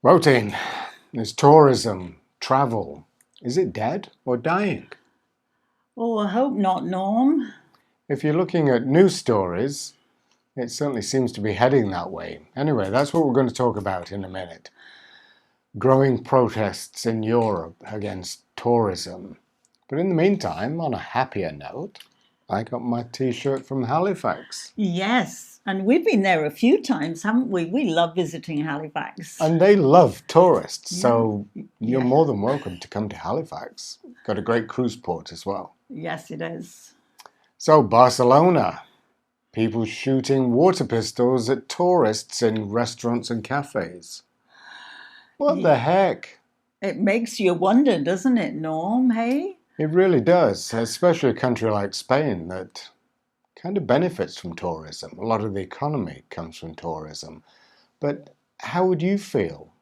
Routine. Is tourism, travel, is it dead or dying? Oh, I hope not, Norm. If you're looking at news stories, it certainly seems to be heading that way. Anyway, that's what we're going to talk about in a minute. Growing protests in Europe against tourism. But in the meantime, on a happier note, I got my t-shirt from Halifax. Yes, and we've been there a few times, haven't we? We love visiting Halifax. And they love tourists, Yeah, so you're yeah, more than welcome to come to Halifax. Got a great cruise port as well. yes, it is. So, Barcelona. People shooting water pistols at tourists in restaurants and cafes. What the Ye- heck? It makes you wonder, doesn't it, Norm? Hey? It really does, especially a country like Spain that kind of benefits from tourism. A lot of the economy comes from tourism. But how would you feel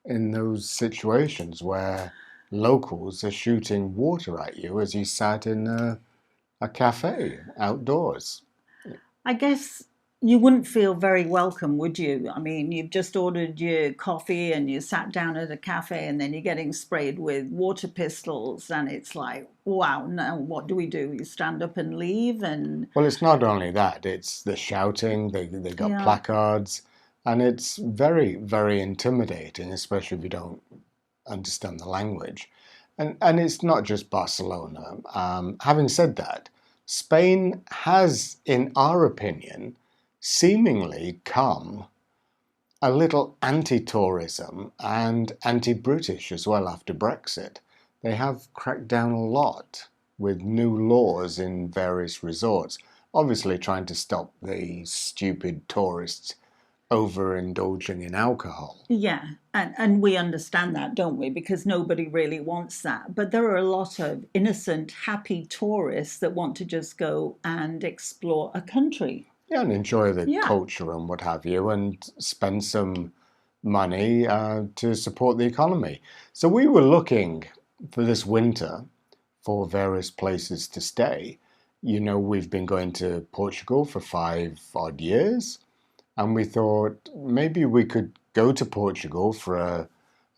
in those situations where locals are shooting water at you as you sat in a cafe outdoors? I guess you wouldn't feel very welcome, would you? I mean, you've just ordered your coffee and you sat down at a cafe and then you're getting sprayed with water pistols and it's like, wow, now what do we do? You stand up and leave and Well, it's not only that, it's the shouting, they got yeah. placards, and it's very, very intimidating, especially if you don't understand the language. And it's not just Barcelona. Having said that, Spain has, in our opinion, seemingly come a little anti-tourism and anti-British as well after Brexit. They have cracked down a lot with new laws in various resorts, obviously trying to stop the stupid tourists overindulging in alcohol. Yeah, and we understand that, don't we? Because nobody really wants that. But there are a lot of innocent, happy tourists that want to just go and explore a country. Yeah, and enjoy the Yeah. culture and what have you, and spend some money to support the economy. So we were looking for this winter for various places to stay. You know, we've been going to Portugal for 5 odd years, and we thought maybe we could go to Portugal for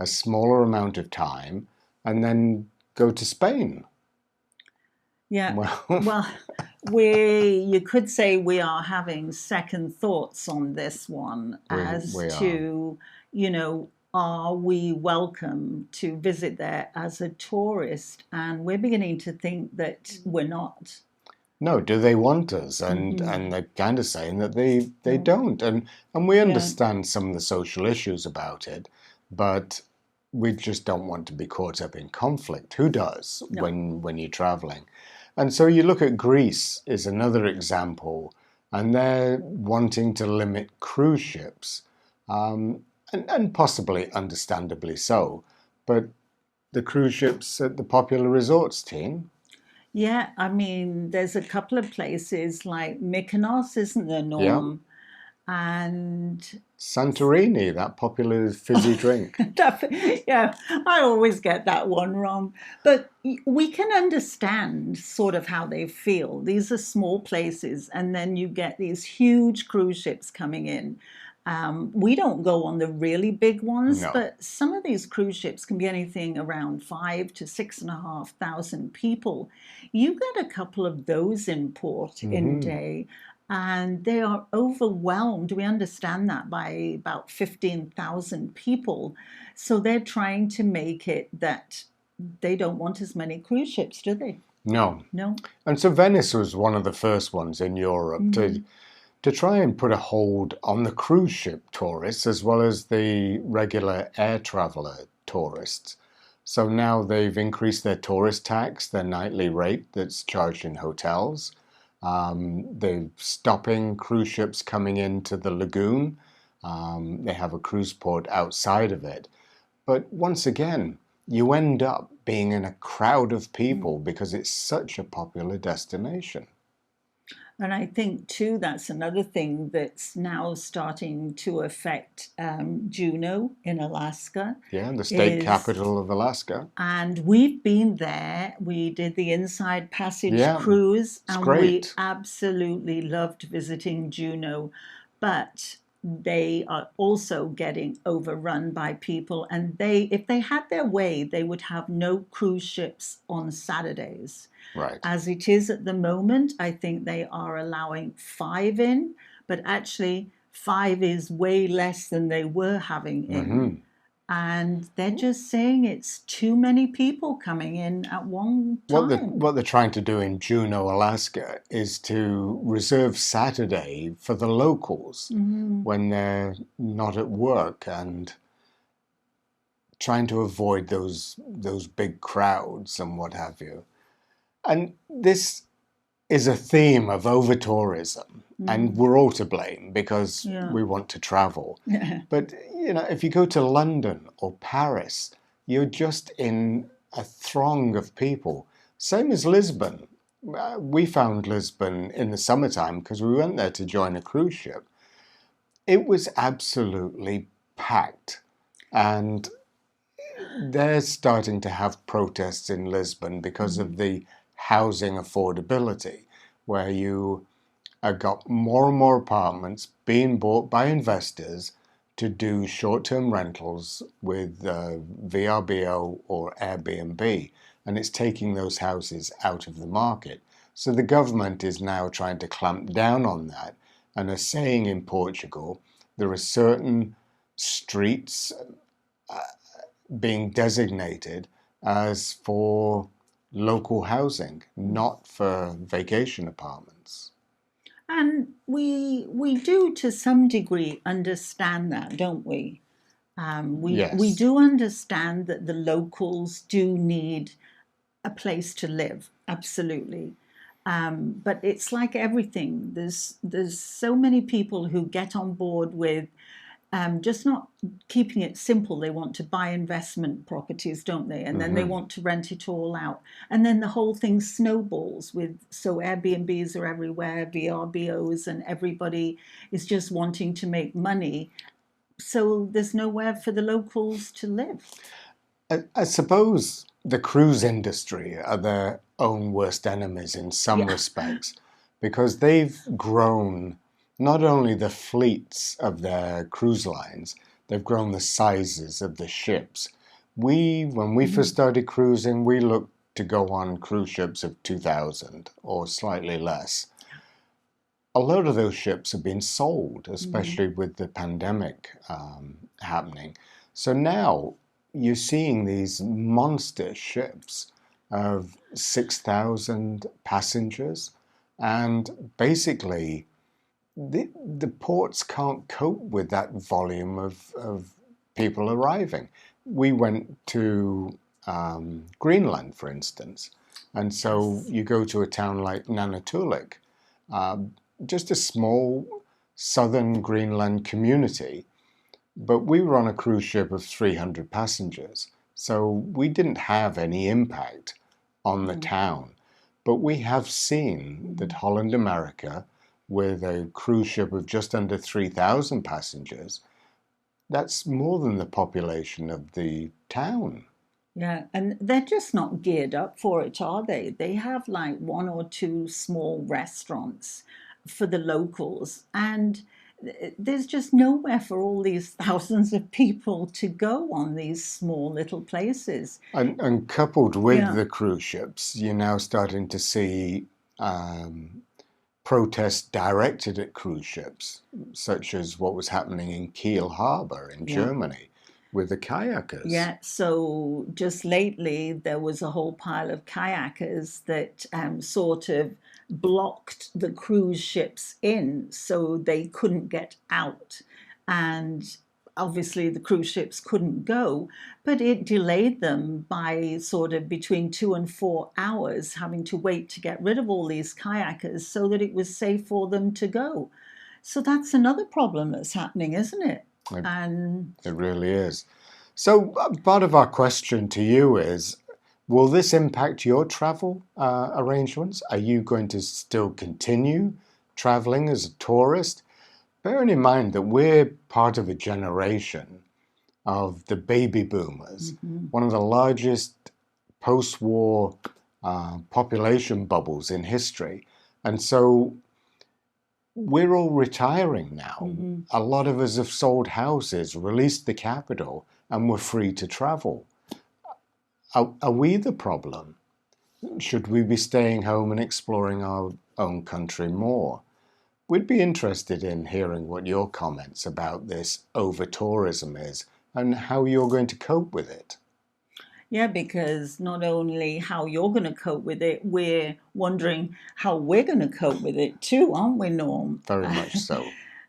a smaller amount of time and then go to Spain. Yeah. Well, Well, we you could say we are having second thoughts on this one as we are. to, are we welcome to visit there as a tourist? And we're beginning to think that we're not. No, do they want us? Hmm. And they're kind of saying that they don't. And we Yeah. understand some of the social issues about it, but we just don't want to be caught up in conflict. Who does No. when you're traveling? And so you look at Greece is another example, and they're wanting to limit cruise ships, and possibly understandably so. But the cruise ships at the popular resorts team, Yeah, I mean, there's a couple of places like Mykonos, isn't there, yeah, Norm? And Santorini, that popular fizzy drink. yeah, I always get that one wrong. But we can understand sort of how they feel. These are small places, and then you get these huge cruise ships coming in. We don't go on the really big ones, No. but some of these cruise ships can be anything around 5 to 6,500 people. You get a couple of those in port in a Hmm. day, and they are overwhelmed. We understand that by about 15,000 people. So they're trying to make it that they don't want as many cruise ships, do they? No. No? And so Venice was one of the first ones in Europe Mm. to try and put a hold on the cruise ship tourists as well as the regular air traveller tourists. So now they've increased their tourist tax, their nightly rate that's charged in hotels. They're stopping cruise ships coming into the lagoon. They have a cruise port outside of it. But once again, you end up being in a crowd of people because it's such a popular destination. And I think, too, that's another thing that's now starting to affect Juneau in Alaska Yeah, the state is, capital of Alaska. and we've been there. We did the Inside Passage Yeah, cruise, it's and we great. absolutely loved visiting Juneau. But they are also getting overrun by people. And they, if they had their way, they would have no cruise ships on Saturdays. Right. As it is at the moment, I think they are allowing five in, but actually, five is way less than they were having in. Hmm. And they're just saying it's too many people coming in at one time. What they're trying to do in Juneau, Alaska, is to reserve Saturday for the locals Mm-hmm. when they're not at work, and trying to avoid those big crowds and what have you. And this is a theme of over-tourism, and Mm. we're all to blame because Yeah. we want to travel. But if you go to London or Paris, you're just in a throng of people. Same as Lisbon. We found Lisbon in the summertime because we went there to join a cruise ship. It was absolutely packed. And they're starting to have protests in Lisbon because Mm-hmm. of the housing affordability, where you got more and more apartments being bought by investors to do short-term rentals with VRBO or Airbnb, and it's taking those houses out of the market. So the government is now trying to clamp down on that, and are saying in Portugal there are certain streets being designated as for local housing, not for vacation apartments. And we do to some degree understand that, don't we? We Yes. do understand that the locals do need a place to live, absolutely. But it's like everything. There's so many people who get on board with just not keeping it simple. They want to buy investment properties, don't they? And then they Hmm. want to rent it all out. And then the whole thing snowballs with, so Airbnbs are everywhere, VRBOs, and everybody is just wanting to make money. So there's nowhere for the locals to live. I suppose the cruise industry are their own worst enemies in some Yeah. respects because they've grown not only the fleets of their cruise lines, they've grown the sizes of the ships. When we first Mm-hmm. started cruising, we looked to go on cruise ships of 2,000 or slightly less. A lot of those ships have been sold, Mm-hmm. especially with the pandemic happening. So now you're seeing these monster ships of 6,000 passengers, and basically the ports can't cope with that volume of people arriving. We went to Greenland, for instance, and so Yes. you go to a town like Nanatulik, uh, just a small southern Greenland community, but we were on a cruise ship of 300 passengers, so we didn't have any impact on the Mm-hmm. town. But we have seen that Holland America, with a cruise ship of just under 3,000 passengers, that's more than the population of the town. Yeah, and they're just not geared up for it, are they? They have like one or two small restaurants for the locals, and there's just nowhere for all these thousands of people to go on these small little places. And coupled with Yeah, the cruise ships, you're now starting to see um, protests directed at cruise ships, such as what was happening in Kiel Harbor in yeah. Germany with the kayakers. Yeah, so just lately there was a whole pile of kayakers that sort of blocked the cruise ships in so they couldn't get out. And obviously the cruise ships couldn't go, but it delayed them by sort of between 2 and 4 hours, having to wait to get rid of all these kayakers so that it was safe for them to go. So that's another problem that's happening, isn't it? It, And it really is. So, part of our question to you is, will this impact your travel arrangements? Are you going to still continue traveling as a tourist? Bearing in mind that we're part of a generation of the baby boomers, mhm. one of the largest post war population bubbles in history. And so we're all retiring now. Hmm. A lot of us have sold houses, released the capital, and we're free to travel. Are we the problem? Should we be staying home and exploring our own country more? We'd be interested in hearing what your comments about this over-tourism is and how you're going to cope with it. Yeah, because not only how you're going to cope with it, we're wondering how we're going to cope with it too, aren't we, Norm? Very much so.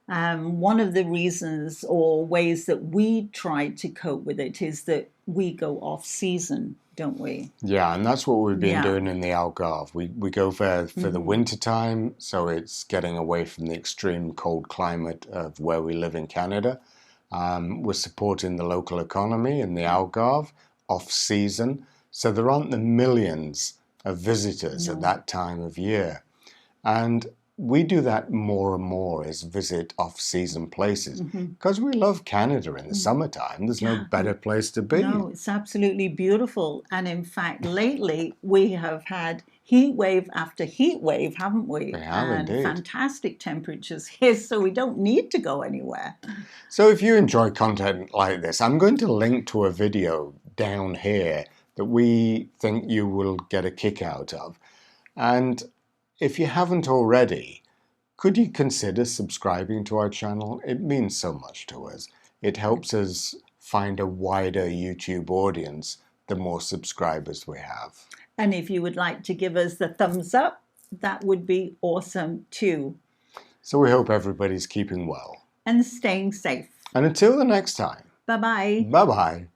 One of the reasons or ways that we try to cope with it is that we go off season, don't we? Yeah, and that's what we've been Yeah. doing in the Algarve. We go there for the Hmm. winter time, so it's getting away from the extreme cold climate of where we live in Canada. We're supporting the local economy in the Algarve off season, so there aren't the millions of visitors at No. that time of year. And we do that more and more is visit off-season places Hmm. because we love Canada in the summertime. There's no better place to be. No, it's absolutely beautiful. And in fact, lately we have had heat wave after heat wave, haven't We we? have And indeed. fantastic temperatures here, so we don't need to go anywhere. So if you enjoy content like this, I'm going to link to a video down here that we think you will get a kick out of. And if you haven't already, could you consider subscribing to our channel? It means so much to us. It helps us find a wider YouTube audience the more subscribers we have. And if you would like to give us the thumbs up, that would be awesome too. So we hope everybody's keeping well. And staying safe. And until the next time, Bye bye. bye bye.